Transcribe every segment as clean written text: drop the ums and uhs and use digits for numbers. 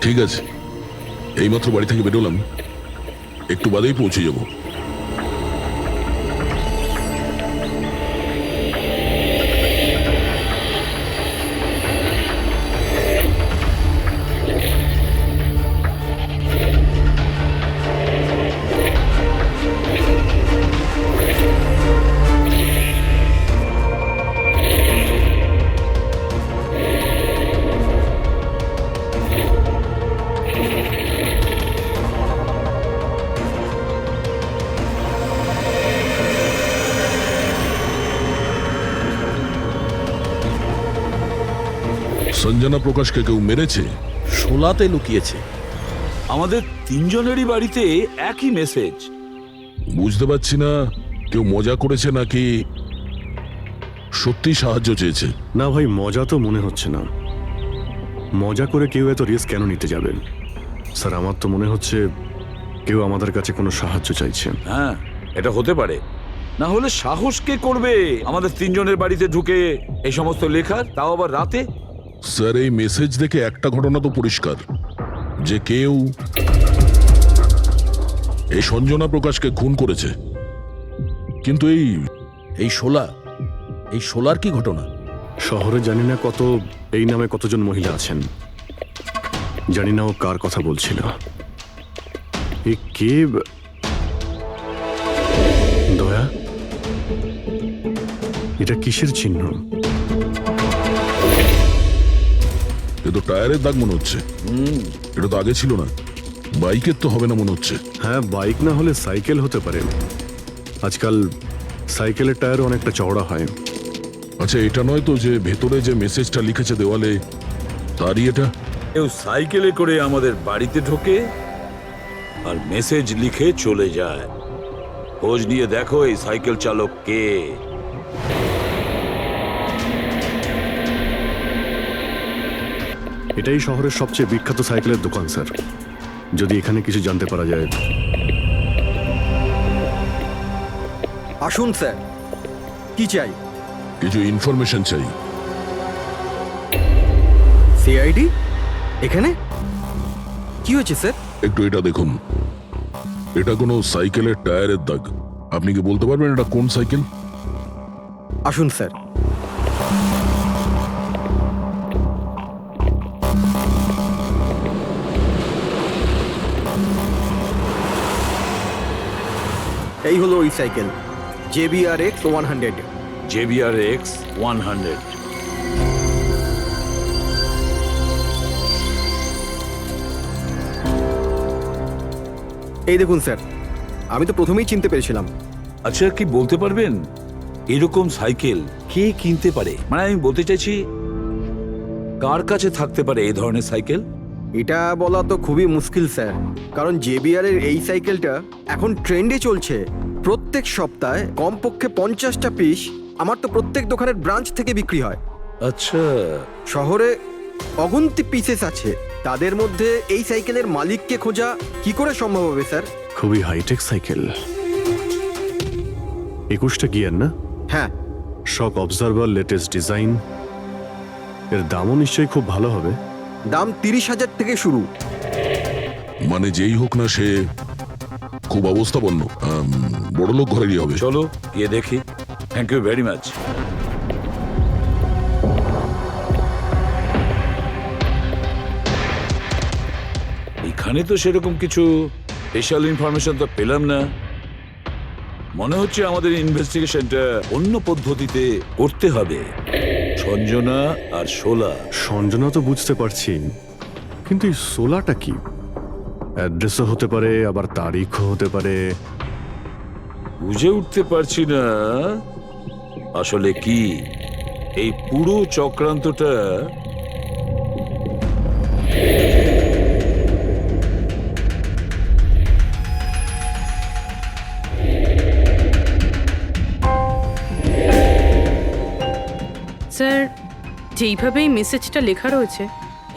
ঠিক আছে, এইমাত্র বাড়ি থেকে বেরোলাম, একটু বাদেই পৌঁছে যাব। সঞ্জনা প্রকাশকে কেউ মেরেছে? শোলাতে লুকিয়েছে। আমাদের তিনজনেরই বাড়িতে একই মেসেজ। বুঝতে পারছি না কেউ মজা করেছে নাকি সত্যি সাহায্য চেয়েছে। না ভাই, মজা তো মনে হচ্ছে না। মজা করে কেউ এত রিস্ক কেন নিতে যাবে? স্যার, আমার তো মনে হচ্ছে কেউ আমাদের কাছে কোনো সাহায্য চাইছে। হ্যাঁ, এটা হতে পারে। না হলে সাহস কে করবে আমাদের তিনজনের বাড়িতে ঢুকে এই সমস্ত লেখার, তাও আবার রাতে? স্যার, এই মেসেজ দেখে একটা ঘটনা তো পরিষ্কার, যে কেউ এই সঞ্জনা প্রকাশকে খুন করেছে। কিন্তু এই শোলার কি ঘটনা? শহরে জানি না এই নামে কতজন মহিলা আছেন, জানি না ও কার কথা বলছিল। এ কে? দয়া, এটা কিসের চিহ্ন? এ তো টায়ারের দাগ মনে হচ্ছে। এটা তো আগে ছিল না। বাইকের তো হবে না মনে হচ্ছে। হ্যাঁ, বাইক না হলে সাইকেল হতে পারে। আজকাল সাইকেলের টায়ার অনেকটা চওড়া হয়। আচ্ছা, এটা নয় তো যে ভেতরে যে মেসেজটা লিখেছে দেওয়ালে, তারই এটা? কেউ সাইকেলে করে আমাদের বাড়িতে ঢোকে আর মেসেজ লিখে চলে যায়। খোঁজ নিয়ে দেখো এই সাইকেল চালক কে। এটাই শহরের সবচেয়ে বিখ্যাত সাইকেলের দোকান স্যার। যদি এখানে কিছু জানতে পারা যায়। আসুন স্যার, কি চাই? কিছু ইনফরমেশন চাই। সিআইডি এখানে? কি হয়েছে স্যার? একটু এটা দেখুন, এটা কোনো সাইকেলের টায়ারের দাগ। আপনি কি বলতে পারবেন এটা কোন সাইকেল? আসুন স্যার। এই হলো ওই সাইকেল, JBRX 100। JBRX 100। এই দেখুন স্যার, আমি তো প্রথমেই চিনতে পেরেছিলাম। আচ্ছা, কি বলতে পারবেন এরকম সাইকেল কে কিনতে পারে? মানে আমি বলতে চাইছি, কার কাছে থাকতে পারে এই ধরনের সাইকেল? এটা বলা তো খুবই মুশকিল স্যার, কারণ JBR এর এই সাইকেলটা এখন ট্রেন্ডে চলছে। প্রত্যেক সপ্তাহে কমপক্ষে 50টা পিস আমার তো প্রত্যেক দোকানের ব্রাঞ্চ থেকে বিক্রি হয়। আচ্ছা, শহরে অগুন্তি পিসেস আছে, তাদের মধ্যে এই সাইকেলের মালিককে খোঁজা কি করে সম্ভব হবে স্যার? খুবই হাইটেক সাইকেল। 21টা গিয়ার না? হ্যাঁ। শক অবজারভার, লেটেস্ট ডিজাইন। এর দামও নিশ্চয়ই খুব ভালো হবে। দাম 30,000 থেকে শুরু। মানে যেই হোক না সে খুব অবস্থাপন্ন, বড়লোক ঘরেরই হবে। চলো গিয়ে দেখি। Thank you very much. এখানে তো সেরকম কিছু স্পেশাল ইনফরমেশন তো পেলাম না। মনে হচ্ছে আমাদের ইনভেস্টিগেশনটা অন্য পদ্ধতিতে করতে হবে। সঞ্জনা আর শোলা। সঞ্জনা তো বুঝতে পারছি, কিন্তু এই সোলাটা কি? অ্যাড্রেসও হতে পারে, আবার তারিখও হতে পারে। বুঝে উঠতে পারছি না আসলে কি এই পুরো চক্রান্তটা। স্যার, যেইভাবে এই মেসেজটা লেখা রয়েছে,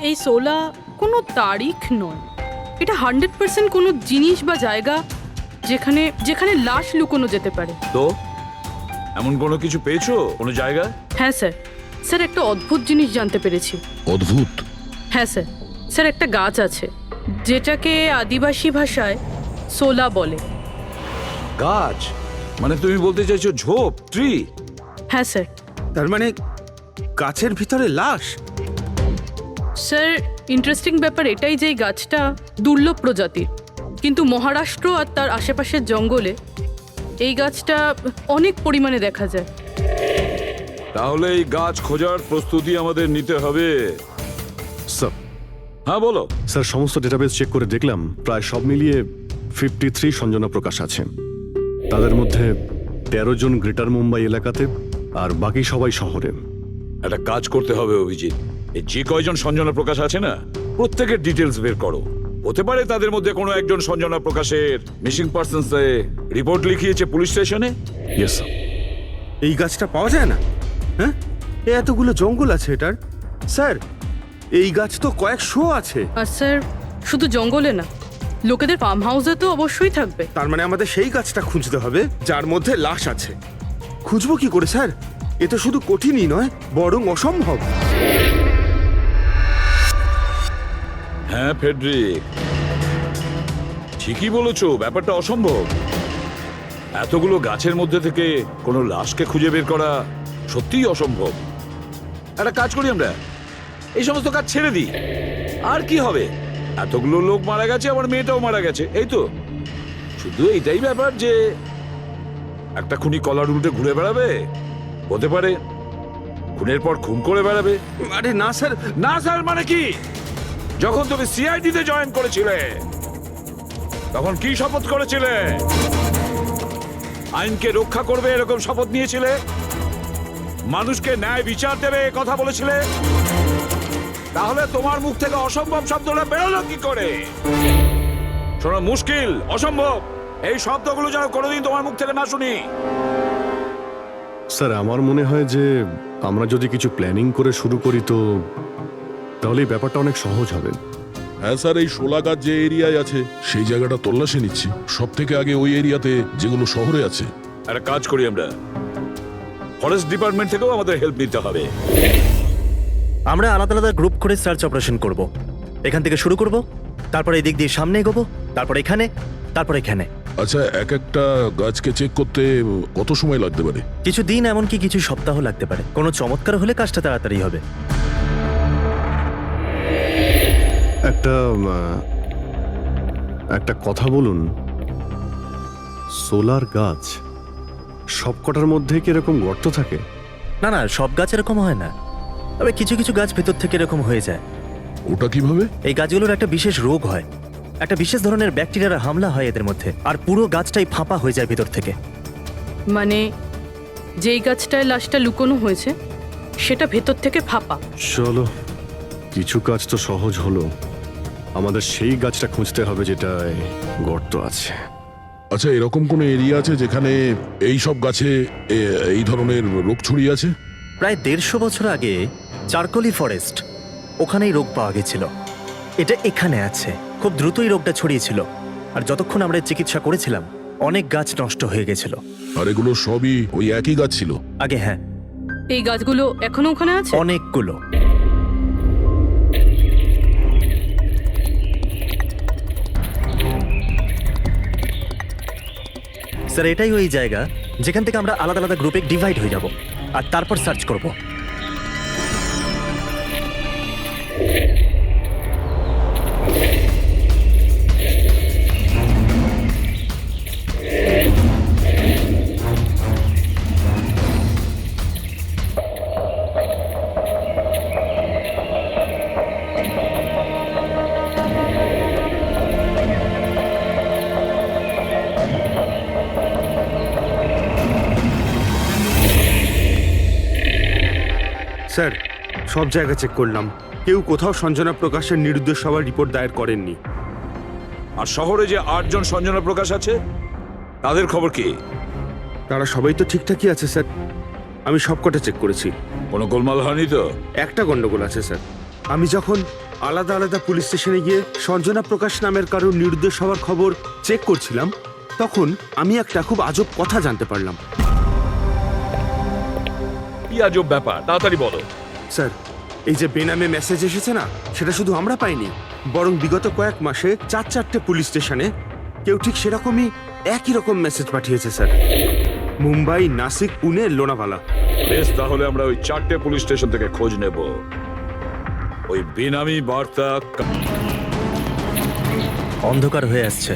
এই 16 কোনো তারিখ নয়। এটা 100% কোনো জিনিস বা জায়গা যেখানে যেখানে লাশ লুকোনো যেতে পারে। তো এমন কোনো কিছু পেয়েছো, কোনো জায়গা? হ্যাঁ স্যার, স্যার একটা অদ্ভুত জিনিস জানতে পেরেছি। অদ্ভুত? হ্যাঁ স্যার, স্যার একটা গাছ আছে যেটাকে আদিবাসী ভাষায় সোলা বলে। গাছ মানে তুমি বলতে চাইছো ঝোপ, ট্রি? হ্যাঁ স্যার। তার মানে গাছের ভিতরে লাশ? স্যার ইন্টারেস্টিং ব্যাপার এটাই যে এই গাছটা দুর্লভ প্রজাতির, কিন্তু মহারাষ্ট্র আর তার আশেপাশের জঙ্গলে এই গাছটা অনেক পরিমাণে দেখা যায়। তাহলে এই গাছ খোঁজার প্রস্তুতি আমাদের নিতে হবে। স্যার হ্যাঁ বলো। স্যার সমস্ত ডেটাবেস চেক করে দেখলাম প্রায় সব মিলিয়ে 53 সঞ্জনা প্রকাশ আছে। তাদের মধ্যে 13 জন গ্রেটার মুম্বাই এলাকাতে আর বাকি সবাই শহরে। একটা কাজ করতে হবে অভিজিৎ, এই যে কয়জন সঞ্জনা প্রকাশ আছে না প্রত্যেকের ডিটেলস বের করো। হতে পারে তাদের মধ্যে কোনো একজন সঞ্জনা প্রকাশের মিসিং পার্সনস রিপোর্ট লিখিয়েছে পুলিশ স্টেশনে। Yes sir. এই গাছটা পাওয়া যায় না? হ্যাঁ, এতগুলো জঙ্গল আছে এটার। স্যার এই গাছ তো কয়েকশো আছে। আর স্যার শুধু জঙ্গলে না, লোকেদের ফার্ম হাউসে তো অবশ্যই থাকবে। তার মানে আমাদের সেই গাছটা খুঁজতে হবে যার মধ্যে লাশ আছে। খুঁজবো কি করে স্যার? এ তো শুধু কঠিনই নয়, বরং অসম্ভব। হ্যাঁ ফেডরিক, ঠিকই বলেছো, ব্যাপারটা অসম্ভব। এতগুলো গাছের মধ্যে থেকে কোনো লাশকে খুঁজে বের করা সত্যিই অসম্ভব। একটা কাজ করি আমরা, এই সমস্ত কাজ ছেড়ে দিই। আর কি হবে, এতগুলো লোক মারা গেছে, আমার মেয়েটাও মারা গেছে, এই তো। শুধু এইটাই ব্যাপার যে একটা খুনি কলার উল্টে ঘুরে বেড়াবে, হতে পারে খুনের পর খুন করে বেড়াবে। আরে না স্যার। না স্যার মানে কি? যখন তুমি সিআইডিতে জয়েন করেছিলে তখন কি শপথ করেছিলে? আইনকে রক্ষা করবে এরকম শপথ নিয়েছিলে? মানুষকে ন্যায় বিচার দেবে এ কথা বলেছিলে? তাহলে তোমার মুখ থেকে অসম্ভব শব্দটা বেরোলো কি করে? শোনো, মুশকিল, অসম্ভব, এই শব্দগুলো যেন কোনোদিন তোমার মুখ থেকে না শুনি। স্যার আমার মনে হয় যে আমরা যদি কিছু প্ল্যানিং করে শুরু করি তো তাহলে এই ব্যাপারটা অনেক সহজ হবে। হ্যাঁ স্যার, এই শোলা গাছ যে এরিয়ায় আছে সেই জায়গাটা তল্লাশি নিচ্ছি। সব থেকে আগে ওই এরিয়াতে যেগুলো শহরে আছে। একটা কাজ করি আমরা, ফরেস্ট ডিপার্টমেন্ট থেকেও আমাদের হেল্প নিতে হবে। আমরা আলাদা আলাদা গ্রুপ করে সার্চ অপারেশন করব। এখান থেকে শুরু করব, তারপর এই দিক দিয়ে সামনে এগোবো, তারপর এখানে, তারপর এখানে। আচ্ছা, এক একটা গাছকে চেক করতে কত সময় লাগতে পারে? কিছু দিন, এমনকি কিছু সপ্তাহ লাগতে পারে। কোনো চমৎকার হলে কাজটা তাড়াতাড়ি হবে। একটা কথা বলুন, সোলার গাছ সবকটার মধ্যে কি এরকম গর্ত থাকে? না না, সব গাছ এরকম হয় না, তবে কিছু কিছু গাছ ভেতর থেকে এরকম হয়ে যায়। ওটা কিভাবে? এই গাছগুলোর একটা বিশেষ রোগ হয়, একটা বিশেষ ধরনের ব্যাকটেরিয়ার হামলা হয় এদের মধ্যে, আর পুরো গাছটাই ফাঁপা হয়ে যায় ভেতর থেকে। মানে যেই গাছটায় লাশটা লুকোনো হয়েছে সেটা ভেতর থেকে ফাঁপা। চলো, কিছু কাজ তো সহজ হলো, আমাদের সেই গাছটা খুঁজতে হবে যেটায় গর্ত আছে। আচ্ছা, এরকম কোন এরিয়া আছে যেখানে এই সব গাছে এই ধরনের রোগ ছড়িয়ে আছে? প্রায় 150 বছর আগে চারকোলি ফরেস্ট, ওখানেই রোগ পাওয়া গেছিল। এটা এখানে আছে। খুব দ্রুতই রোগটা ছড়িয়েছিল, আর যতক্ষণ আমরা চিকিৎসা করেছিলাম অনেক গাছ নষ্ট হয়ে গেছিল। আর এগুলো সবই ওই একই গাছ ছিল? আগে হ্যাঁ, এই গাছগুলো এখনো ওখানে আছে? অনেকগুলো। স্যার এটাই ওই জায়গা যেখান থেকে আমরা আলাদা আলাদা গ্রুপে ডিভাইড হয়ে যাব আর তারপর সার্চ করব। স্যার সব জায়গা চেক করলাম, কেউ কোথাও সঞ্জনা প্রকাশের নিরুদ্দেশ হওয়ার রিপোর্ট দায়ের করেননি। আর শহরে যে 8 জন সঞ্জনা প্রকাশ আছে তাদের খবর কি? তারা সবাই তো ঠিকঠাকই আছে স্যার, আমি সবকটা চেক করেছি। কোনো গোলমাল হয়নি তো? একটা গন্ডগোল আছে স্যার। আমি যখন আলাদা আলাদা পুলিশ স্টেশনে গিয়ে সঞ্জনা প্রকাশ নামের কারোর নিরুদ্দেশ হওয়ার খবর চেক করছিলাম, তখন আমি একটা খুব আজব কথা জানতে পারলাম। কি আজব ব্যাপার, তাড়াতাড়ি বলো। স্যার এই যে বেনামে মেসেজ এসেছে না, সেটা শুধু আমরা পাইনি, বরং বিগত কয়েক মাসে 4-4টে পুলিশ স্টেশনে কেউ ঠিক সেরকমই একই রকম মেসেজ পাঠিয়েছে স্যার। মুম্বাই, নাসিক, পুনে, লোনাভালা। বেশ, তাহলে আমরা ওই 4টে পুলিশ স্টেশন থেকে খোঁজ নেব। ওই বেনামি বার্তা অন্ধকার হয়ে আসছে।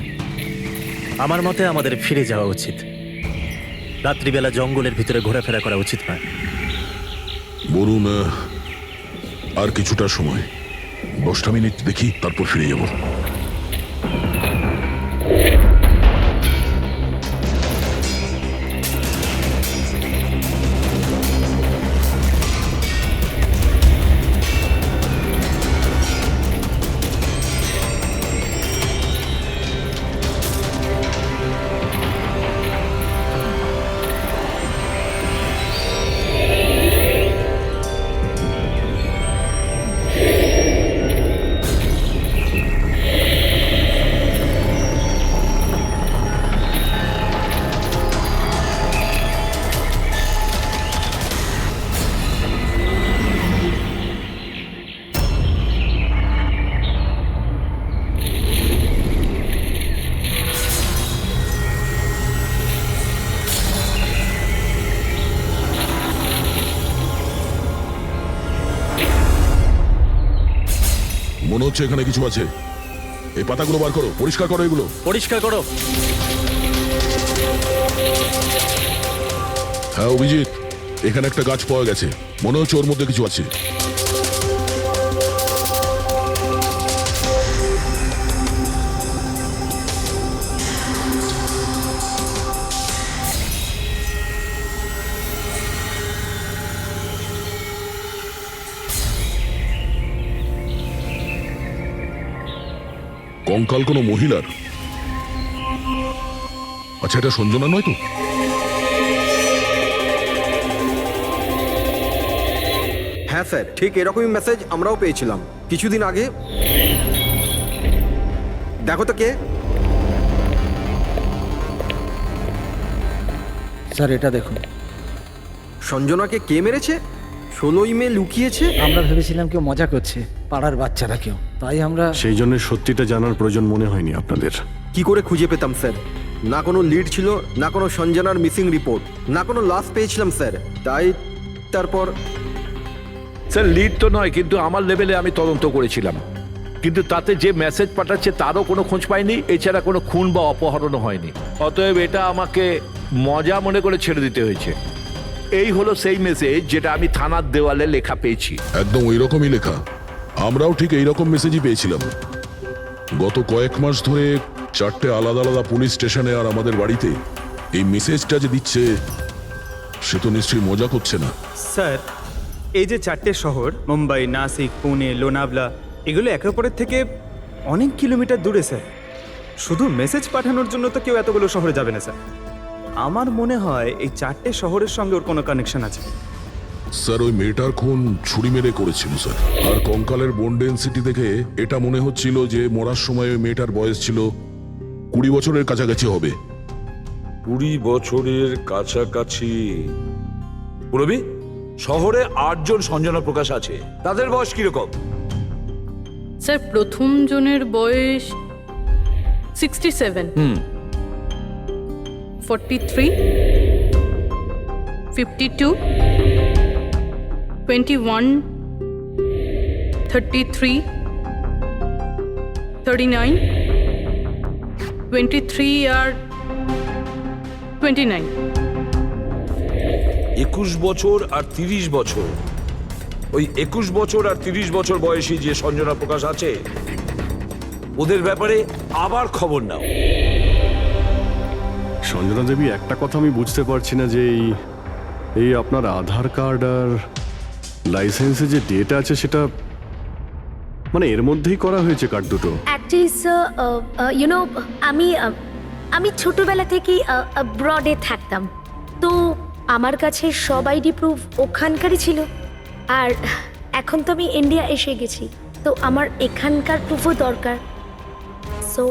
আমার মতে আমাদের ফিরে যাওয়া উচিত। রাত্রিবেলা জঙ্গলের ভিতরে ঘোরাফেরা করা উচিত নয়। বলুন, আর কিছুটা সময়, 10টা মিনিট দেখি, তারপর ফিরে যাব। মনে হচ্ছে এখানে কিছু আছে। এই পাতাগুলো বার করো, পরিষ্কার করো এগুলো। পরিষ্কার করো। হ্যাঁ অভিজিৎ, এখানে একটা গাছ পাওয়া গেছে, মনে হচ্ছে ওর মধ্যে কিছু আছে। কঙ্কাল কোনো মহিলার? আচ্ছা, এটা সঞ্জনা নয় তো? হ্যাঁ স্যার, ঠিক এরকমই মেসেজ আমরাও পেয়েছিলাম কিছুদিন আগে। দেখো তো কে। স্যার এটা দেখুন। সঞ্জনাকে কে মেরেছে? 16ই মে লুকিয়েছে। আমরা ভেবেছিলাম কেউ মজা করছে, পাড়ার বাচ্চারা কেউ, তাই আমরা সেই জন্য সত্যিটা জানার প্রয়োজন মনে হয়নি আপনাদের। কি করে খুঁজে পেতাম স্যার? না কোনো লিড ছিল, না কোনো সঞ্জনার মিসিং রিপোর্ট, না কোনো লাশ পেয়েছিলাম স্যার। তাই তারপর স্যার লিড তো নয়, কিন্তু আমার লেভেলে আমি তদন্ত করেছিলাম, কিন্তু তাতে যে মেসেজ পাঠাচ্ছে তারও কোনো খোঁজ পাইনি, এছাড়া কোনো খুন বা অপহরণও হয়নি। অতএব এটা আমাকে মজা মনে করে ছেড়ে দিতে হয়েছে। এই হলো সেই মেসেজ যেটা আমি থানার দেওয়ালে লেখা পেয়েছি। একদম ওই রকমই লেখা। আমরাও ঠিক এইরকম মেসেজই পেয়েছিলাম। গত কয়েক মাস ধরে 4টে আলাদা আলাদা পুলিশ স্টেশনে আর আমাদের বাড়িতে এই মেসেজটা যে দিচ্ছে, সে তো নিশ্চয়ই মজা করছে না। স্যার, এই যে 4টে শহর মুম্বাই, নাসিক, পুনে, লোনাভলা, এগুলো একে অপরের থেকে অনেক কিলোমিটার দূরে স্যার। শুধু মেসেজ পাঠানোর জন্য তো কেউ এতগুলো শহরে যাবে না স্যার। আমার মনে হয় এই 4টে শহরের সঙ্গে ওর কোনো কানেকশন আছে। স্যার, ওই মেয়েটার খুন ছুরি মেরে করেছিল স্যার। আর কঙ্কালের বোন ডেন্সিটি থেকে এটা মনে হচ্ছিল যে মরার সময় ওই মেয়েটার বয়স ছিল 20 বছরের কাছাকাছি হবে। 20 বছরের কাছাকাছি। পুরবি, শহরে 8 জন সঞ্জনা প্রকাশ আছে, তাদের বয়স কিরকম? স্যার প্রথম জনের বয়স 67, 43, 52, 21, 33, 39, 23 আর 29। 21 বছর আর 30 বছর। ওই 21 বছর আর 30 বছর বয়সী যে সঞ্জনা প্রকাশ আছে, ওদের ব্যাপারে আবার খবর নাও। সঞ্জনা দেবী, একটা কথা আমি বুঝতে পারছি না যে এই আপনার আধার কার্ড আর লাইসেন্সে যে ডেটা আছে সেটা মানে এর মধ্যেই করা হয়েছে কার্ড দুটো। অ্যাকচুয়ালি স্যার, আমি ছোটবেলা থেকেই ব্রডে থাকতাম, তো আমার কাছে সব আইডি প্রুফ ওখানকারই ছিল। আর এখন তো আমি ইন্ডিয়া এসে গেছি, তো আমার এখানকার প্রুফও দরকার। সো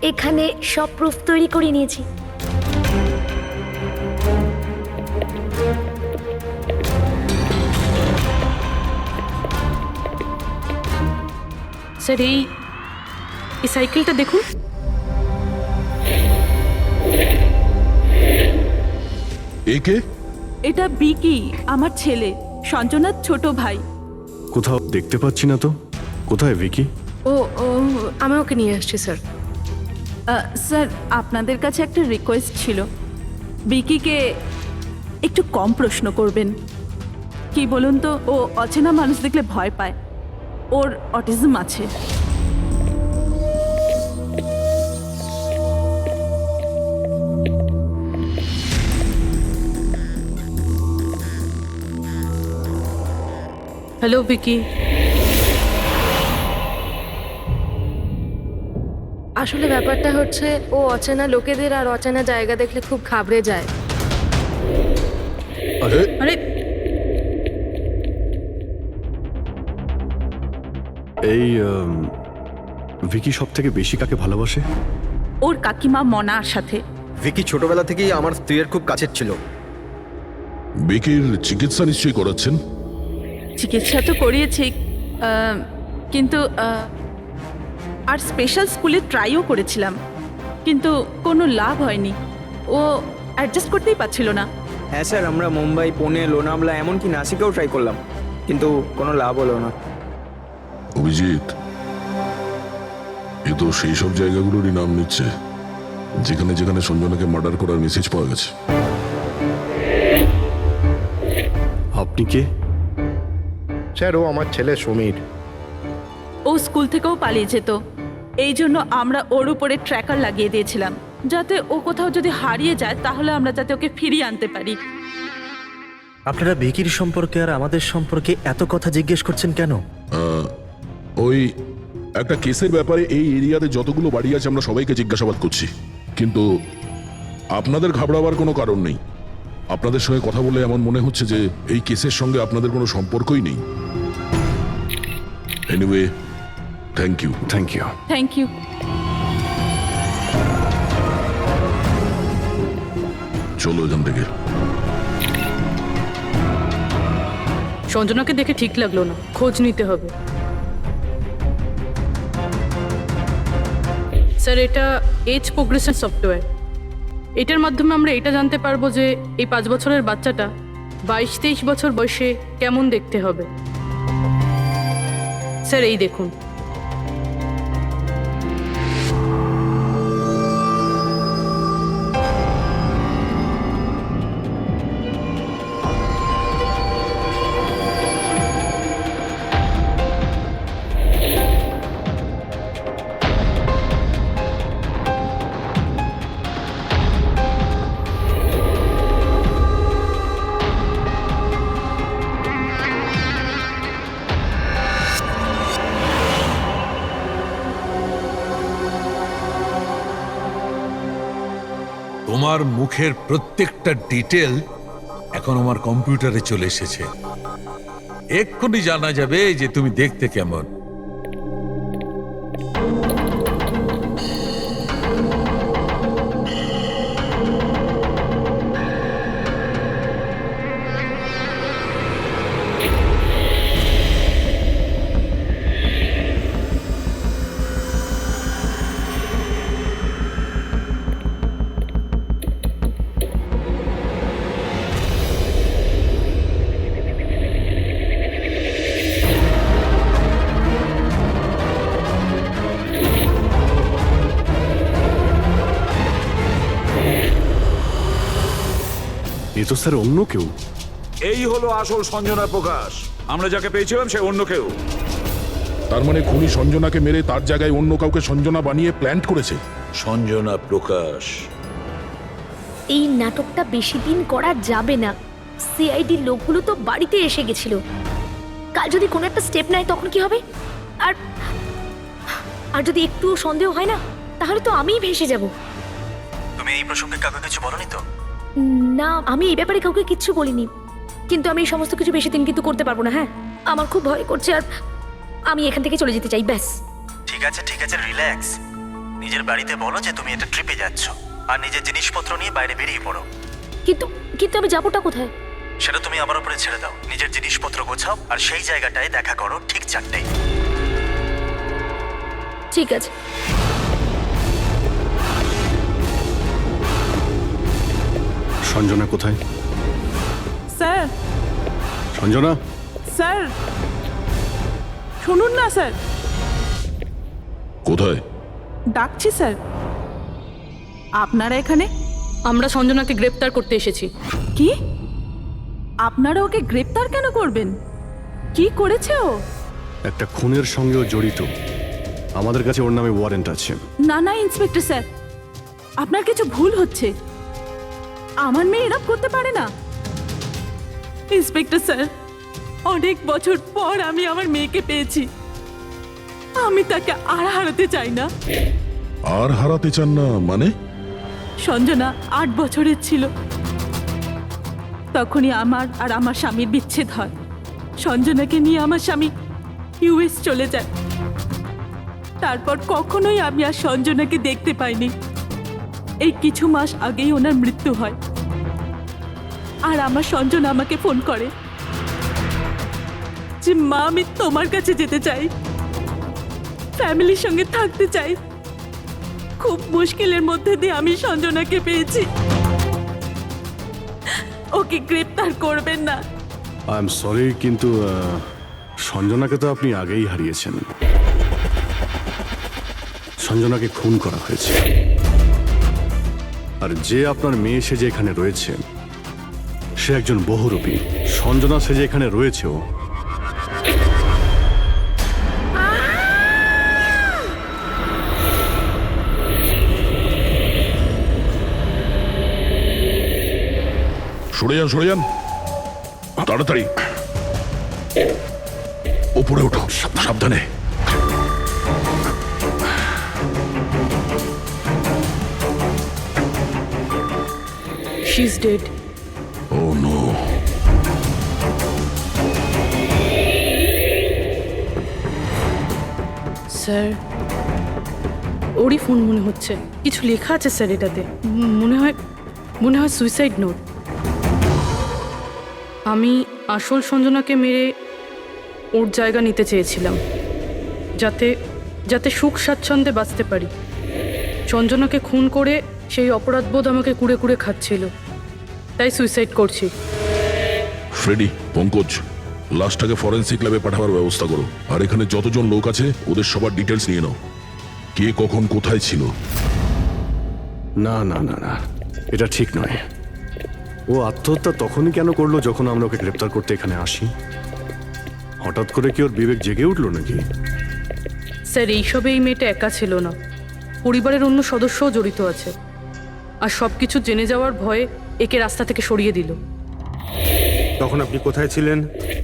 এখানে সব প্রুফ তৈরি করে নিয়েছি। স্যার এই এই সাইকেলটা দেখুন। একে এটা বিকি, আমার ছেলে, সঞ্জনার ছোট ভাই। কোথাও দেখতে পাচ্ছি না তো। কোথায় ভিকি? ও ও আমি ওকে নিয়ে আসছি স্যার। স্যার, আপনাদের কাছে একটা রিকোয়েস্ট ছিল, বিকিকে একটু কম প্রশ্ন করবেন। কি বলুন তো, ও অচেনা মানুষ দেখলে ভয় পায়, ওর অটিজম আছে। হ্যালো বিকি। আসলে ব্যাপারটা হচ্ছে, ও অচেনা লোকেদের আর অচেনা জায়গা দেখলে খুব ঘাবড়ে যায়। আরে এই ভিকি সব থেকে বেশি কাকে ভালোবাসে? ওর কাকিমা মনার সাথে। ভিকি ছোটবেলা থেকেই আমার স্ত্রীর খুব কাছের ছিল। বিকির চিকিৎসা নিশ্চয়ই করাচ্ছেন? চিকিৎসা তো করিয়েছি, কিন্তু আর স্পেশাল স্কুলে ট্রাইও করেছিলাম, কিন্তু কোনো লাভ হয়নি। ও অ্যাডজাস্ট করতেই পারছিল না। হ্যাঁ স্যার, আমরা মুম্বাই, পুনে, লোনাভলা, এমনকি নাসিকেও ট্রাই করলাম, কিন্তু কোনো লাভ হলো না। অভিজিৎ, এ তো সেই সব জায়গাগুলোরই নাম নিচ্ছে যেখানে যেখানে সঞ্জনাকে মার্ডার করার মেসেজ পাওয়া গেছে। আপনি কে? স্যার, ও আমার ছেলে সমীর। ও স্কুল থেকেও পালিয়ে যেত, এই জন্য আমরা ওর উপরে ট্র্যাকার লাগিয়ে দিয়েছিলাম, যাতে ও কোথাও যদি হারিয়ে যায় তাহলে আমরা যাতে ওকে ফিরিয়ে আনতে পারি। আপনারা ভিকির সম্পর্কে আর আমাদের সম্পর্কে এত কথা জিজ্ঞেস করছেন কেন? ওই একটা কেসের ব্যাপারে এই এরিয়াতে যতগুলো বাড়ি আছে আমরা সবাইকে জিজ্ঞাসাবাদ করছি, কিন্তু আপনাদের ঘাবড়াবার কোনো কারণ নেই। আপনাদের সঙ্গে কথা বলে এমন মনে হচ্ছে যে এই কেসের সঙ্গে আপনাদের কোনো সম্পর্কই নেই। Anyway, thank you. Thank you. Thank you. চলো এখান থেকে। সঞ্জনাকে দেখে ঠিক লাগলো না, খোঁজ নিতে হবে। স্যার, এটা এজ প্রোগ্রেশন সফটওয়্যার। এটার মাধ্যমে আমরা এটা জানতে পারবো যে এই 5 বছরের বাচ্চাটা 22-23 বছর বয়সে কেমন দেখতে হবে। স্যার, এই দেখুন। তোমার মুখের প্রত্যেকটা ডিটেল এখন আমার কম্পিউটারে চলে এসেছে। এক্ষুনি জানা যাবে যে তুমি দেখতে কেমন। এ তো স্যার অন্য কেউ। এই হলো আসল সঞ্জনা প্রকাশ। আমরা যাকে পেয়েছিলাম সে অন্য কেউ। তার মানে খুনি সঞ্জনাকে মেরে তার জায়গায় অন্য কাউকে সঞ্জনা বানিয়ে প্ল্যান্ট করেছে। সঞ্জনা প্রকাশ। এই নাটকটা বেশি দিন করা যাবে না। সিআইডি লোকগুলো তো বাড়িতে এসে গেছিল। কাল যদি কোনো একটা স্টেপ নেয় তখন কি হবে? আর আর যদি একটুও সন্দেহ হয় না, তাহলে তো আমিই ভেসে যাব। তুমি এই প্রসঙ্গে কাউকে কিছু বলনি তো? না, আমি এই ব্যাপারে কাউকে কিচ্ছু বলিনি, কিন্তু আমি এই সমস্ত কিছু বেশি দিন কিন্তু করতে পারবো না। হ্যাঁ, আমার খুব ভয় করছে, আর আমি এখান থেকে চলে যেতে চাই, ব্যাস। ঠিক আছে ঠিক আছে, রিল্যাক্স। নিজের বাড়িতে বলো যে তুমি এটা ট্রিপে যাচ্ছ, আর নিজের জিনিসপত্র নিয়ে বাইরে বেরিয়ে পড়ো। কিন্তু কিন্তু আমি যাবোটা কোথায়? সেটা তুমি আমার উপরে ছেড়ে দাও। নিজের জিনিসপত্র গোছাও আর সেই জায়গাটায় দেখা করো ঠিক 4টায়। ঠিক আছে। সঞ্জনা কোথায়? স্যার সঞ্জনা, স্যার শুনুন না স্যার, কোথায়? ডাকছি স্যার। আপনারা এখানে? আমরা সঞ্জনাকে গ্রেপ্তার করতে এসেছি। কি? আপনারা ওকে গ্রেপ্তার কেন করবেন? কি করেছে ও? একটা খুনের সঙ্গেও জড়িত। আমাদের কাছে ওর নামে ওয়ারেন্ট আছে। না না ইন্সপেক্টর স্যার, আপনার কিছু ভুল হচ্ছে। আমার মেয়ে এরকম করতে পারে না। ইন্সপেক্টর স্যার, অনেক বছর পর আমি আমার মেয়েকে পেয়েছি। আমি তাকে আর হারাতে চাই না। আর হারাতে চান না মানে? সঞ্জনা 8 বছরের ছিল, তখনই আমার আর আমার স্বামীর বিচ্ছেদ হয়। সঞ্জনাকে নিয়ে আমার স্বামী ইউএস চলে যায়। তারপর কখনোই আমি আর সঞ্জনাকে দেখতে পাইনি। এই কিছু মাস আগেই ওনার মৃত্যু হয়। আর আমার সঞ্জনা আমাকে ফোন করে যে মা, আমি তোমার কাছে যেতে চাই, ফ্যামিলির সঙ্গে থাকতে চাই। খুব মুশকিলের মধ্যে দিয়ে আমি সঞ্জনাকে পেয়েছি। ওকে গ্রেপ্তার করবেন না। আই এম সরি, কিন্তু সঞ্জনাকে তো আপনি আগেই হারিয়েছেন। সঞ্জনাকে খুন করা হয়েছে। আর যে আপনার মেয়ে সেজে এখানে রয়েছে সে একজন বহুরূপী। সঞ্জনা সেজে এখানে রয়েছেও। সরে যান, সরে যান, তাড়াতাড়ি উপরে ওঠো, সাবধানে। She's dead. ও নো। স্যার, ওরই ফোন মনে হচ্ছে। কিছু লেখা আছে স্যার এটাতে। মনে হয় সুইসাইড নোট। আমি আসল সঞ্জনাকে মেরে ওর জায়গা নিতে চেয়েছিলাম, যাতে সুখ স্বাচ্ছন্দ্যে বাঁচতে পারি। সঞ্জনাকে খুন করে সেই অপরাধবোধ আমাকে কুড়ে কুড়ে খাচ্ছিল, তাই সুইসাইড করছি। ফ্রেডি, পঙ্কজ, লাশটাকে ফরেন্সিক ল্যাবে পাঠাবার ব্যবস্থা করো। আর এখানে যতজন লোক আছে ওদের সবার ডিটেলস নিয়ে নাও। কে কখন কোথায় ছিল। না না না না, এটা ঠিক নয়। ও আত্মহত্যা তখনই কেন করলো যখন আমরা ওকে গ্রেপ্তার করতে এখানে আসি? হঠাৎ করে কি ওর বিবেক জেগে উঠলো নাকি? স্যার, এইসবে এই মেয়েটা একা ছিল না, পরিবারের অন্য সদস্যও জড়িত আছে। আর সব কিছু জেনে যাওয়ার ভয়ে একে রাস্তা থেকে সরিয়ে দিল। তখন আপনি কোথায় ছিলেন?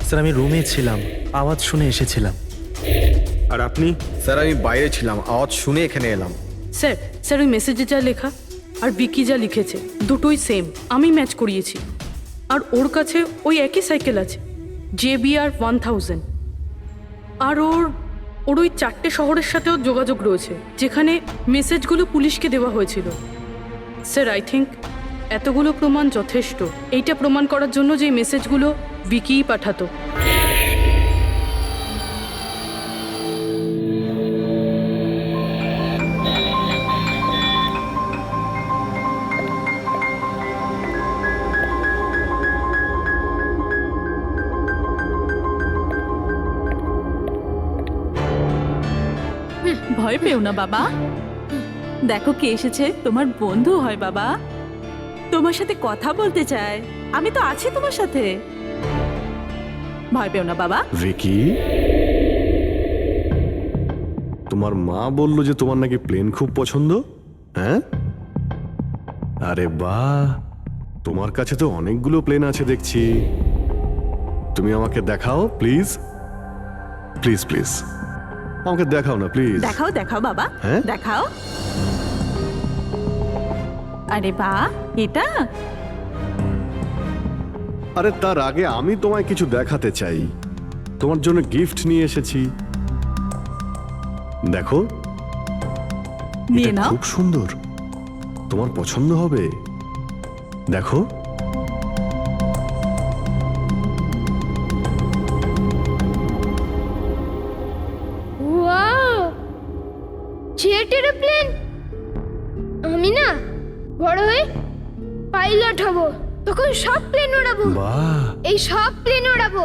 স্যার আমি রুমে ছিলাম, আওয়াজ শুনে এসেছিলাম। আর আপনি? স্যার আমি বাইরে ছিলাম, আওয়াজ শুনে এখানে এলাম। স্যার ওই মেসেজে যা লেখা আর বিকি যা লিখেছে দুটোই সেম। আমি ম্যাচ করিয়েছি। আর ওর কাছে ওই একই সাইকেল আছে, JBR 1000। আর ওর ওই 4টে শহরের সাথেও যোগাযোগ রয়েছে যেখানে মেসেজগুলো পুলিশকে দেওয়া হয়েছিল। স্যার, আই থিঙ্ক এতগুলো প্রমাণ যথেষ্ট এইটা প্রমাণ করার জন্য যে মেসেজগুলো বিকিই পাঠাতো। ভয় পেও না বাবা, দেখো কে এসেছে। তোমার বন্ধু হয় বাবা, তোমার সাথে কথা বলতে চায়। আমি তো আছি তোমার সাথে, ভয় পেও না বাবা। ভিকি, তোমার মা বললো যে তোমার নাকি প্লেন খুব পছন্দ। হ্যাঁ, আরে বাহ, তোমার কাছে তো অনেকগুলো প্লেন আছে দেখছি। তুমি আমাকে দেখাও প্লিজ, প্লিজ প্লিজ আমাকে দেখাও না প্লিজ। দেখাও দেখাও বাবা, হ্যাঁ? দেখাও। আরে বাহ, এটা? আরে তার আগে আমি তোমায় কিছু দেখাতে চাই। তোমার জন্য গিফট নিয়ে এসেছি, দেখো। নিয়ে এটা নাও। খুব সুন্দর, তোমার পছন্দ হবে, দেখো। Wow, plane? আমি না বড় হয়ে পাইলট হব, তখন সব প্লেন উড়াবো, বাহ, এই সব প্লেন উড়াবো,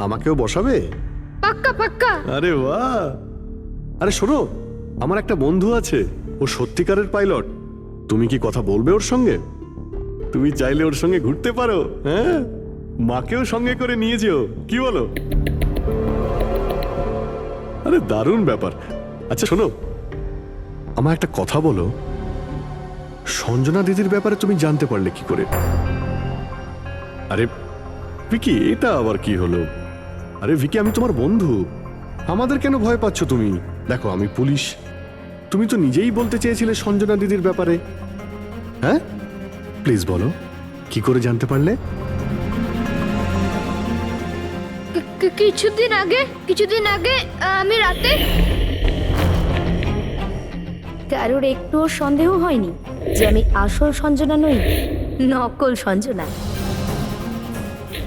আমাকেও বসাবে? পাক্কা পাক্কা। আরে বাহ! আরে শোনো, আমার একটা বন্ধু আছে, ও সত্যিকারের পাইলট। তুমি কি কথা বলবে ওর সঙ্গে? তুমি চাইলে ওর সঙ্গে ঘুরতে পারো, হ্যাঁ? মাকেও সঙ্গে করে নিয়ে যেও, কি বলো? আরে দারুণ ব্যাপার। আচ্ছা শোনো, আমার একটা কথা বলো, সঞ্জনা দিদির ব্যাপারে তুমি জানতে পারলে কি করে? আরে ভিকি, এটা আবার কি হলো? আরে ভিকি, আমি তোমার বন্ধু, আমাদের কেন ভয় পাচ্ছ তুমি? দেখো আমি পুলিশ, তুমি তো নিজেই বলতে চেয়েছিলে সঞ্জনা দিদির ব্যাপারে, হ্যাঁ? প্লিজ বলো, কি করে জানতে পারলে? কিছুদিন আগে আমি রাতে। কারোর একটুও সন্দেহ হয়নি যে আমি আসল সঞ্জনা নই, নকল সঞ্জনা।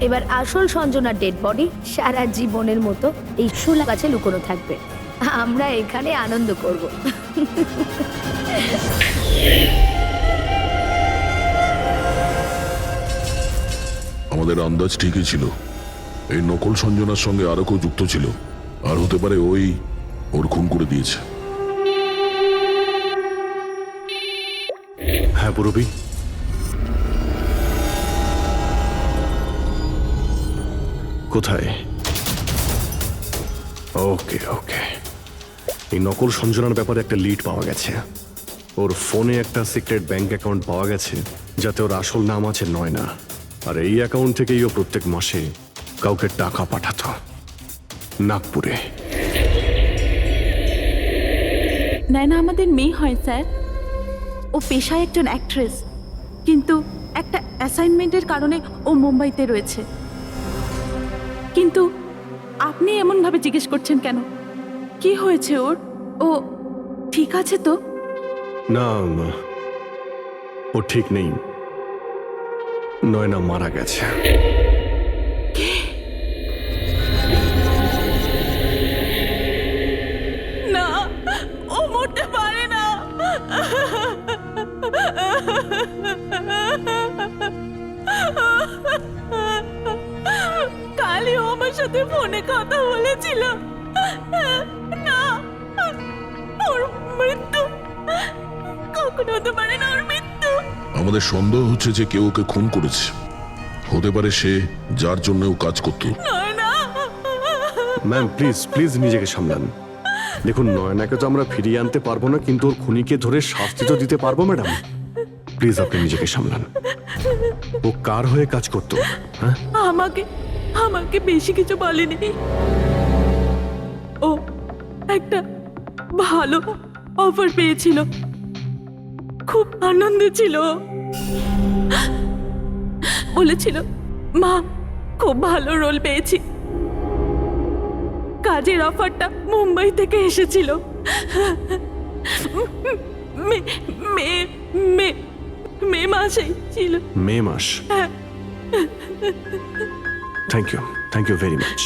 এবার আসল সঞ্জনার ডেড বডি সারা জীবনের মতো এই শোলা গাছে লুকোনো থাকবে। আমরা এখানে আনন্দ করব। আমাদের আন্দাজ ঠিকই ছিল, এই নকল সঞ্জনার সঙ্গে আরো কেউ যুক্ত ছিল, আর হতে পারে ওই ওর খুন করে দিয়েছে। হ্যাঁ পুরবি, কোথায়? ওকে ওকে, এই নকল সঞ্জনার ব্যাপারে একটা লিড পাওয়া গেছে। ওর ফোনে একটা সিক্রেট ব্যাংক অ্যাকাউন্ট পাওয়া গেছে, যাতে ওর আসল নাম আছে নয়না। আর এই অ্যাকাউন্ট থেকেই ও প্রত্যেক মাসে কাউকে টাকা পাঠাতো নাগপুরে। নয়না আমাদের মেয়ে হয় স্যার, ও পেশায় একজন অ্যাক্ট্রেস, কিন্তু একটা অ্যাসাইনমেন্টের কারণে ও মুম্বাইতে রয়েছে। কিন্তু আপনি এমনভাবে জিজ্ঞেস করছেন কেন? কি হয়েছে ওর? ও ঠিক আছে তো? না, ও ঠিক নেই, নয়না মারা গেছে। না, ও মরতে পারে না। কালই ও আমার সাথে ফোনে কথা বলেছিল। না, ওর মৃত্যু কখনো হতে পারে না, ওর মৃত্যু। আমাদের সন্দেহ হচ্ছে যে কেউ ওকে খুন করেছে, হতে পারে সে যার জন্য ও কাজ করতো। ম্যাম প্লিজ প্লিজ নিজেকে সামলান। দেখুন, নয়নাকে তো আমরা ফিরিয়ে আনতে পারবো না, কিন্তু ওর খুনিকে ধরে শাস্তি তো দিতে পারবো ম্যাডাম। প্লিজ আপনি নিজেকে সামলান। ও কার হয়ে কাজ করতো? হ্যাঁ, আমাকে বেশি কিছু বলেনি। ও একটা ভালো অফার পেয়েছিল, খুব আনন্দে ছিল। বলেছিল, মা খুব ভালো রোল পেয়েছি। কাজের অফারটা মুম্বাই থেকে এসেছিল। মে মাসেই ছিল। মে মাস? Thank you very much.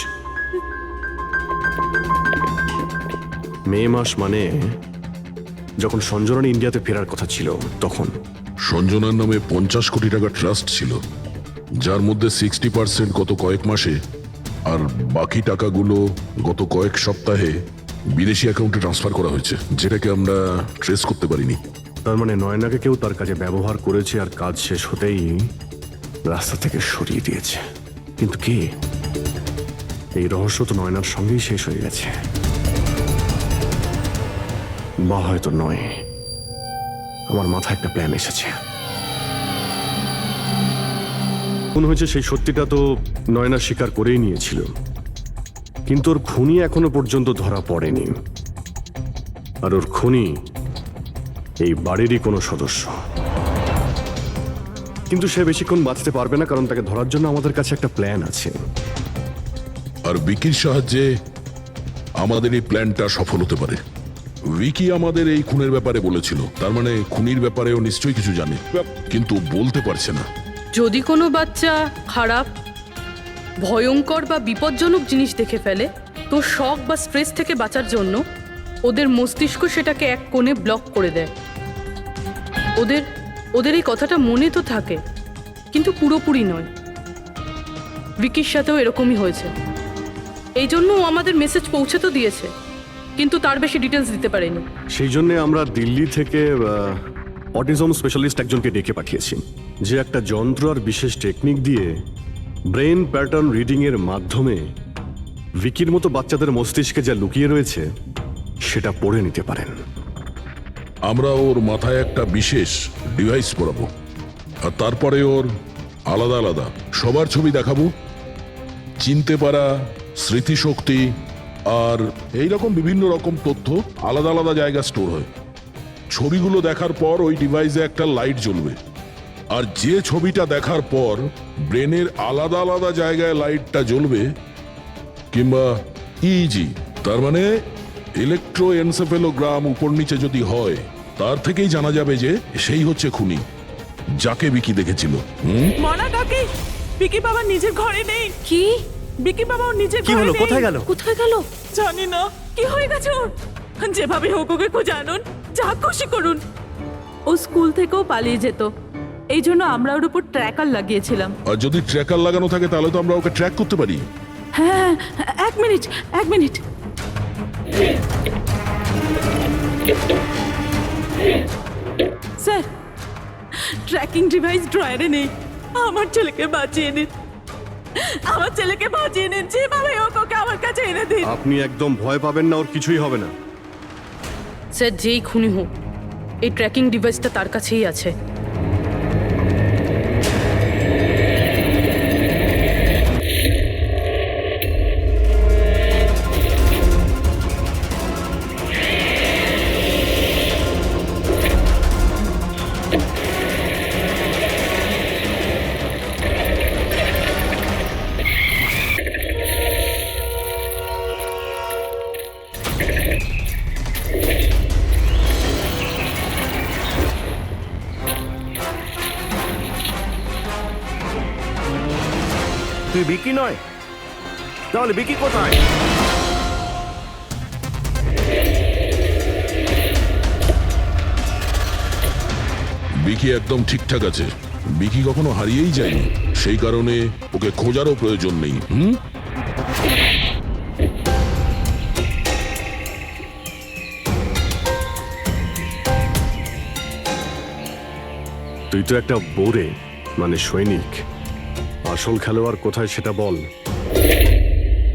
May মাস মানে যখন সঞ্জনার ইন্ডিয়াতে ফেরার কথা ছিল তখন। সঞ্জনার নামে 50 কোটি টাকা ট্রাস্ট ছিল, যার মধ্যে 60% গত কয়েক মাসে আর বাকি টাকাগুলো গত কয়েক সপ্তাহে বিদেশি অ্যাকাউন্টে ট্রান্সফার করা হয়েছে, যেটাকে আমরা ট্রেস করতে পারিনি। তার মানে নয়নাকে কেউ তার কাজে ব্যবহার করেছে, আর কাজ শেষ হতেই রাস্তা থেকে সরিয়ে দিয়েছে। কিন্তু কে? এই রহস্য তো নয়নার সঙ্গেই শেষ হয়ে গেছে, বা হয়তো নয়। আমার মাথায় একটা প্ল্যান এসেছে। মনে হয়েছে সেই সত্যিটা তো নয়না স্বীকার করেই নিয়েছিল, কিন্তু ওর খুনি এখনো পর্যন্ত ধরা পড়েনি। আর ওর খুনি এই বাড়িরই কোনো সদস্য। কিন্তু সে বেশিক্ষণ বাঁচতে পারবে না, কারণ তাকে ধরার জন্য আমাদের কাছে একটা প্ল্যান আছে। আর বিকির সাহায্যে আমাদের এই প্ল্যানটা সফল হতে পারে। উইকি আমাদের এই খুনের ব্যাপারে বলেছিল, তার মানে খুনির ব্যাপারেও নিশ্চয়ই কিছু জানে, কিন্তু বলতে পারছে না। যদি কোনো বাচ্চা খারাপ, ভয়ঙ্কর বা বিপজ্জনক জিনিস দেখে ফেলে, তো শক বা স্ট্রেস থেকে বাঁচার জন্য ওদের মস্তিষ্ক সেটাকে এক কোণে ব্লক করে দেয়। ওদের ওদের এই কথাটা মনে তো থাকে, কিন্তু পুরোপুরি নয়। ভিকির সাথেও এরকমই হয়েছে। এই জন্য ও আমাদের মেসেজ পৌঁছে তো দিয়েছে, কিন্তু তার বেশি ডিটেলস দিতে পারেনি। সেই জন্য আমরা দিল্লি থেকে অটিজম স্পেশালিস্ট একজনকে ডেকে পাঠিয়েছি, যে একটা যন্ত্র আর বিশেষ টেকনিক দিয়ে ব্রেন প্যাটার্ন রিডিং এর মাধ্যমে ভিকির মতো বাচ্চাদের মস্তিষ্কে যা লুকিয়ে রয়েছে সেটা পড়ে নিতে পারেন। আমরা ওর মাথায় একটা বিশেষ ডিভাইস পরাবো, আর তারপরে ওর আলাদা আলাদা সবার ছবি দেখাবো। চিনতে পারা, স্মৃতিশক্তি আর এই রকম বিভিন্ন রকম তথ্য আলাদা আলাদা জায়গায় স্টোর হয়। ছবিগুলো দেখার পর ওই ডিভাইসে একটা লাইট জ্বলবে, আর যে ছবিটা দেখার পর ব্রেনের আলাদা আলাদা জায়গায় লাইটটা জ্বলবে, কিংবা ইজি তার মানে ইলেকট্রোএনসেফেলোগ্রাম উপর নিচে যদি হয়, তার থেকেই জানা যাবে যে সেই হচ্ছে খুনি, যাকে বিকি দেখেছিল। মনা কাকি, বিকি বাবা নিজের ঘরে নেই। কি? বিকি বাবা ওর নিজের কি ঘরে হলো? নেই। কোথায় গেল? কোথায় গেল জানি না। কি হয়ে গেছে ওর? যেভাবে হোক ওকে খুঁজে আনুন, যা খুশি করুন। ও স্কুল থেকেও পালিয়ে যেত, এই জন্য আমরা ওর উপর ট্র্যাকার লাগিয়েছিলাম। আর যদি ট্র্যাকার লাগানো থাকে তাহলে তো আমরা ওকে ট্র্যাক করতে পারি। হ্যাঁ, এক মিনিট। স্যার, ট্র্যাকিং ডিভাইস ড্রয়ারে নেই। আমার ছেলেকে বাঁচিয়ে নিন, আমার ছেলেকে বাঁচিয়ে নিন। যেভাবে হোক ওকে আমার কাছে এনে দিন। আপনি একদম ভয় পাবেন না, ওর কিছুই হবে না। স্যার, যেই খুনি হোক, এই ট্র্যাকিং ডিভাইসটা তার কাছেই আছে। তুই বিকি নয়, তাহলে বিকি কোথায়? বিকি একদম ঠিকঠাক আছে। বিকি কখনো হারিয়েই যায়নি, সেই কারণে ওকে খোঁজারও প্রয়োজন নেই। তুই তো একটা বোরে, মানে সৈনিক। আসল খেলোয়াড় কোথায় সেটা বল।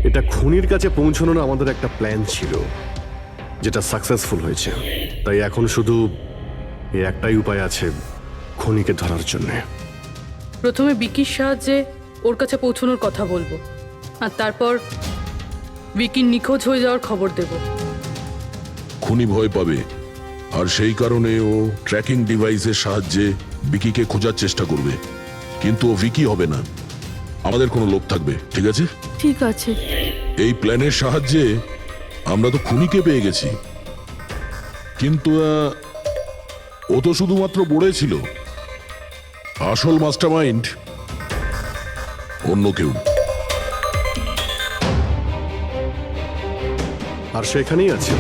এটা খুনির কাছে পৌঁছানোর আমাদের একটা প্ল্যান ছিল, যেটা সাকসেসফুল হয়েছে। তাই এখন শুধু এই একটাই উপায় আছে খুনিকে ধরার জন্য। প্রথমে বিকির সাহায্যে ওর কাছে পৌঁছানোর কথা বলবো, আর তারপর বিকির নিখোঁজ হয়ে যাওয়ার খবর দেব। খুনি ভয় পাবে, আর সেই কারণে ও ট্র্যাকিং ডিভাইসের সাহায্যে বিকিকে খোঁজার চেষ্টা করবে। কিন্তু ও ভিকি হবে না, আমাদের কোনো লোক থাকবে। ঠিক আছে? ঠিক আছে। এই প্ল্যানের সাহায্যে আমরা তো খুনিকে পেয়ে গেছি, কিন্তু ও তো শুধুমাত্র বোড়ে ছিল। আসল মাস্টারমাইন্ড অন্য কেউ। আর সেখানেই আছে,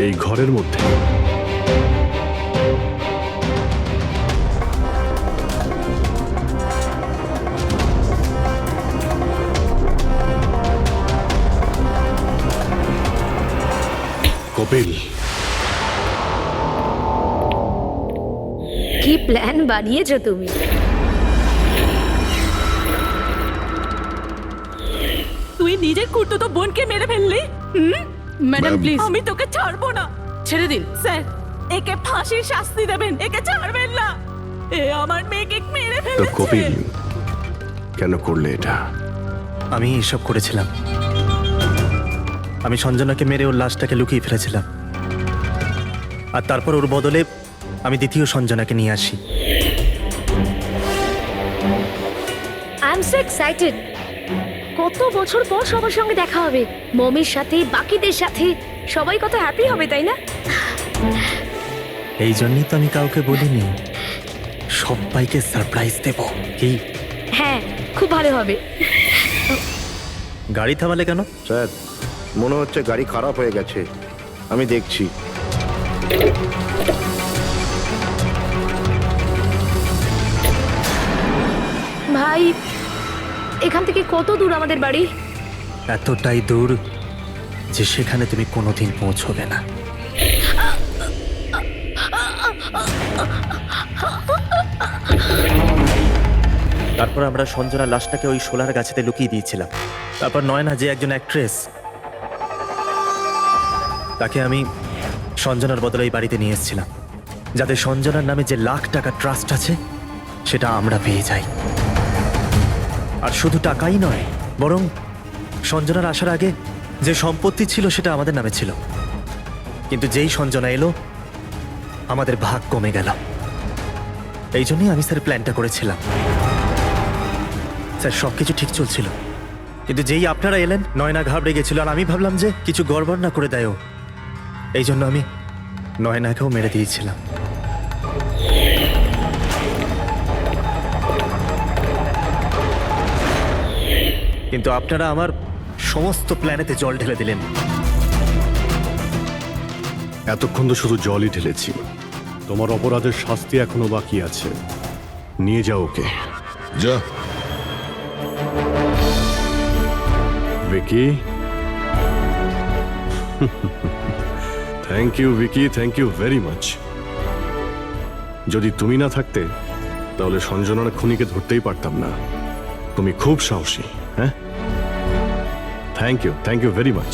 এই ঘরের মধ্যে। কপিল, কি প্ল্যান বানিয়েছো তুমি? তুই নিজের কুর্তুতো বোনকে মেরে ফেললি। ম্যাডাম প্লিজ, আমি তোকে ছাড়বো না। ছেড়ে দিন। স্যার, একে ফাঁসির শাস্তি দেবেন, একে ছাড়বেন না। এ আমার মেয়েকে মেরে তো ফেলেছে। কপিল, কেন করলে এটা? আমি এসব করেছিলাম। আমি সঞ্জনাকে মেরে ওর লাশটাকে লুকিয়ে ফেলেছিলাম, আর তারপর ওর বদলে আমি দ্বিতীয় সঞ্জনাকে নিয়ে আসি। I am so excited. কত বছর পর সবার সঙ্গে দেখা হবে, মমির সাথে, বাকিদের সাথে। সবাই কত হ্যাপি হবে, তাই না? এই জন্যই তো আমি কাউকে বলিনি, সবাইকে সারপ্রাইজ দেব। কি? হ্যাঁ, খুব ভালো হবে। গাড়ি থামালে কেন? স্যার, মনে হচ্ছে গাড়ি খারাপ হয়ে গেছে, আমি দেখছি। ভাই, এখান থেকে কত দূর আমাদের বাড়ি? এতটাই দূর যে সেখানে তুমি কোনোদিন পৌঁছবে না। তারপর আমরা সঞ্জনার লাশটাকে ওই শোলার গাছেতে লুকিয়ে দিয়েছিলাম। তারপর নয়না যে একজন অ্যাক্ট্রেস, তাকে আমি সঞ্জনার বদলে এই বাড়িতে নিয়ে এসেছিলাম, যাতে সঞ্জনার নামে যে লাখ টাকা ট্রাস্ট আছে সেটা আমরা পেয়ে যাই। আর শুধু টাকাই নয়, বরং সঞ্জনার আসার আগে যে সম্পত্তি ছিল সেটা আমাদের নামে ছিল, কিন্তু যেই সঞ্জনা এলো আমাদের ভাগ কমে গেল। এই জন্যই আমি স্যার প্ল্যানটা করেছিলাম। স্যার সবকিছু ঠিক চলছিল, কিন্তু যেই আপনারা এলেন নয়না ঘাবড়ে গেছিল, আর আমি ভাবলাম যে কিছু গড়বড় না করে দেয়। এই জন্য আমি নয়নাকেও মেরে দিয়েছিলাম। কিন্তু আপনারা আমার সমস্ত প্ল্যানেতে জল ঢেলে দিলেন। এতক্ষণ তো শুধু জলই ঢেলেছি। তোমার অপরাধের শাস্তি এখনো বাকি আছে। নিয়ে যাও ওকে। যা। Vicky, thank you Vicky, thank you very much. যদি তুমি না থাকতে তাহলে সঞ্জনার খুনিকে ধরতেই পারতাম না। তুমি খুব সাহসী। হ্যাঁ, থ্যাংক ইউ ভেরি মাচ।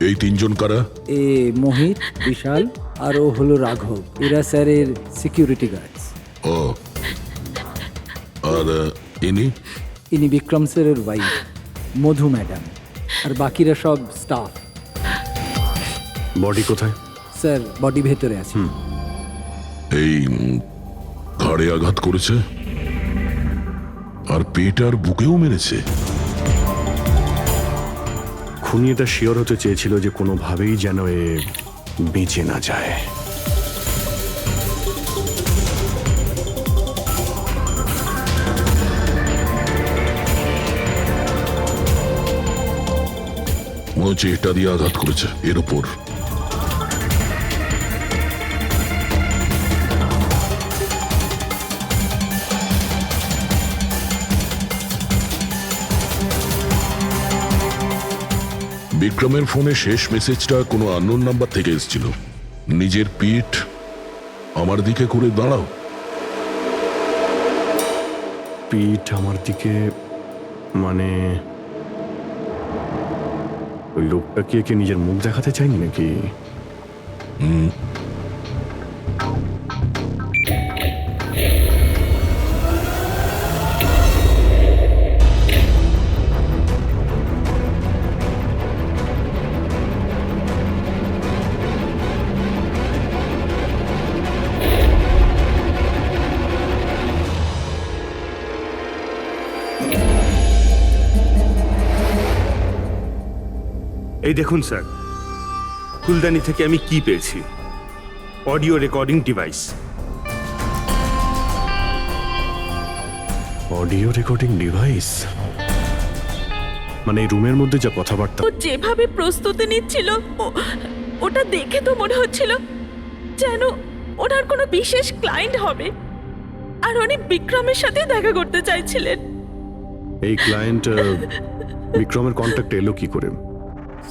এই তিনজন কারা? এ মোহিত, বিশাল আর ও হলো রাঘব। এরা স্যারের সিকিউরিটি গার্ডস। ও, আর ইনি? ইনি বিক্রম স্যারের ওয়াইফ মধু ম্যাডাম, আর বাকিরা সব স্টাফ। বডি কোথায়? স্যার বডি ভেতরে আছে। এই ঘাড়ে আঘাত করেছে আর পেট আর বুকেও মেরেছে। খুনি এটা শিওর হতে চেয়েছিল যে কোনোভাবেই যেন এ বেঁচে না যায়। মনে হচ্ছে এটা দিয়ে আঘাত করেছে এর উপর। বিক্রমের ফোনে শেষ মেসেজটা কোনো আননোন নাম্বার থেকে এসেছিল। নিজের পিঠ আমার দিকে করে দাঁড়াও। পিঠ আমার দিকে মানে ওই লোকটা কি নিজের মুখ দেখাতে চাইনি নাকি? এই দেখুন স্যার, ফুলদানি থেকে আমি কি পেয়েছি। Audio recording device. Audio recording device মানে এই রুমের মধ্যে যা কথাবার্তা। ও যেভাবে প্রস্তুতি নিচ্ছিল, ওটা দেখে তো মনে হচ্ছিল যেন ওনার কোনো বিশেষ ক্লায়েন্ট হবে, আর উনি বিক্রমের সাথে দেখা করতে চাইছিলেন। এই ক্লায়েন্ট বিক্রমের কন্ট্যাক্ট এলো কি করে?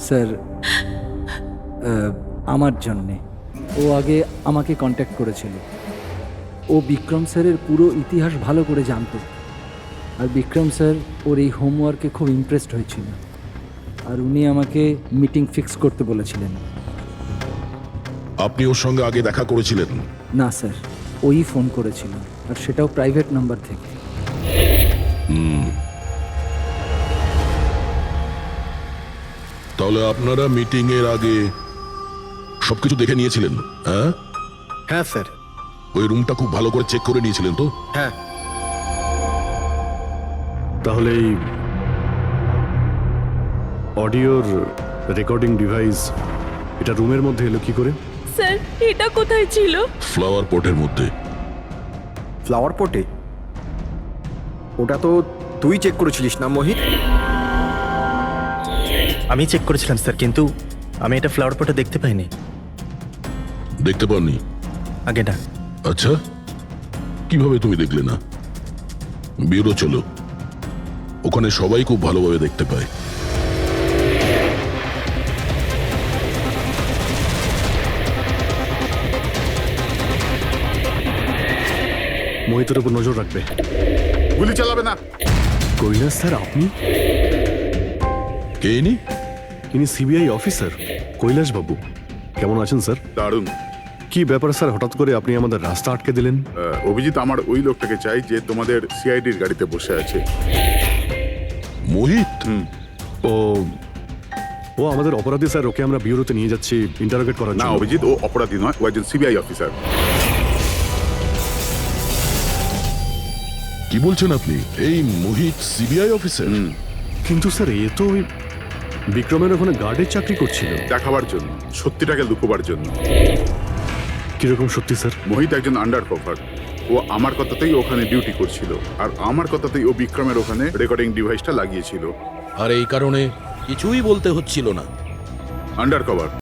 স্যার আমার জন্যে ও আগে আমাকে কন্ট্যাক্ট করেছিল। ও বিক্রম স্যারের পুরো ইতিহাস ভালো করে জানতো, আর বিক্রম স্যার ওর এই হোমওয়ার্কে খুব ইমপ্রেসড হয়েছিল, আর উনি আমাকে মিটিং ফিক্স করতে বলেছিলেন। আপনি ওর সঙ্গে আগে দেখা করেছিলেন? না স্যার, ওই ফোন করেছিল, আর সেটাও প্রাইভেট নাম্বার থেকে। তাহলে আপনারা মিটিং এর আগে সবকিছু দেখে নিয়েছিলেন? হ্যাঁ হ্যাঁ স্যার। ওই রুমটা খুব ভালো করে চেক করে নিয়েছিলেন তো? হ্যাঁ। তাহলে এই অডিওর রেকর্ডিং ডিভাইস এটা রুমের মধ্যে এলো কি করে? স্যার এটা কোথায় ছিল? ফ্লাওয়ার পটের মধ্যে। ফ্লাওয়ার পটে? ওটা তো তুই চেক করেছিলিস না মোহিত? আমি চেক করেছিলাম স্যার, কিন্তু আমি এটা ফ্লাওয়ার পটে দেখতে পাইনি। দেখতে পাননি? আগে না। আচ্ছা, কিভাবে তুমি দেখলে না? ব্যুরো চলো, ওখানে সবাই খুব ভালোভাবে দেখতে পায়। মোহিতের উপর নজর রাখবে। গুলি চালাবে না। কৈলাস স্যার, আপনি? কে ইনি? ইনি সিবিআই অফিসার কৈলাস বাবু। কেমন আছেন স্যার? দারুণ। কি ব্যাপার স্যার, হঠাৎ করে আপনি আমাদের রাস্তা আটকে দিলেন? অভিজিৎ, আমার ওই লোকটাকে চাই যে তোমাদের সিআইডির গাড়িতে বসে আছে। মোহিত? ও ও আমাদের অপরাধী স্যার, ওকে আমরা ব্যুরোতে নিয়ে যাচ্ছি ইন্টারোগেট করার না জন্য। অভিজিৎ, ও অপরাধী নয়, ও একজন সিবিআই অফিসার। কি বলছেন আপনি? এই মোহিত সিবিআই অফিসার? কিন্তু স্যার, এ তো ওই বিক্রমের ওখানে গার্ডের চাকরি করছিল। দেখাবার জন্য, সত্যিটাকে লুকোবার জন্য। কিরকম সত্যি স্যার? মোহিত একজন আন্ডার কভার। ও আমার কথাতেই ওখানে ডিউটি করছিল, আর আমার কথাতেই ও বিক্রমের ওখানে রেকর্ডিং ডিভাইসটা লাগিয়েছিল। আর এই কারণে কিছুই বলতে হচ্ছিল না। Under cover.